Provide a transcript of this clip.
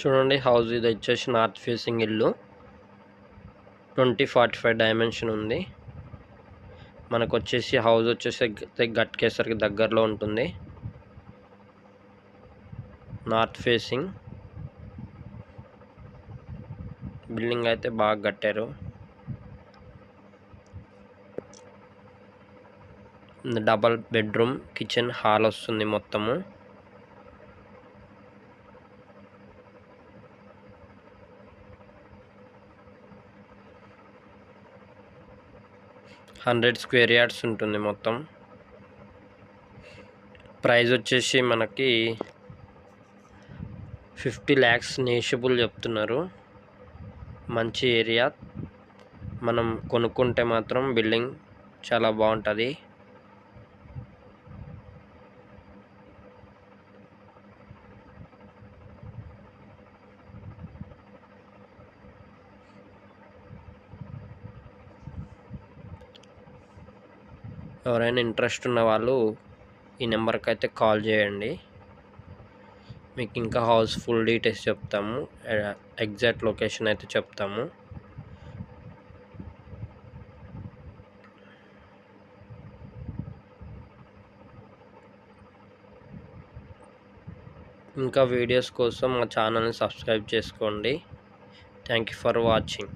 చూడండి హౌస్ ఇది వచ్చేసి నార్త్ ఫేసింగ్ ఇల్లు 2045 డైమెన్షన్ ఉంది. మనకు వచ్చేసి హౌస్ వచ్చేసి గట్కేసర్కి దగ్గరలో ఉంటుంది. నార్త్ ఫేసింగ్ బిల్డింగ్ అయితే బాగా కట్టారు. డబల్ బెడ్రూమ్ కిచెన్ హాల్ వస్తుంది మొత్తము. హండ్రెడ్ స్క్వేర్ యార్డ్స్ ఉంటుంది మొత్తం. ప్రైస్ వచ్చేసి మనకి 50 lakhs నేషబుల్ చెప్తున్నారు. మంచి ఏరియా, మనం కొనుక్కుంటే మాత్రం బిల్డింగ్ చాలా బాగుంటుంది. ఎవరైనా ఇంట్రెస్ట్ ఉన్న వాళ్ళు ఈ నెంబర్కి అయితే కాల్ చేయండి. మీకు ఇంకా హౌస్ ఫుల్ డీటెయిల్స్ చెప్తాము, ఎగ్జాక్ట్ లొకేషన్ అయితే చెప్తాము. ఇంకా వీడియోస్ కోసం మా ఛానల్ని సబ్స్క్రైబ్ చేసుకోండి. Thank you for watching.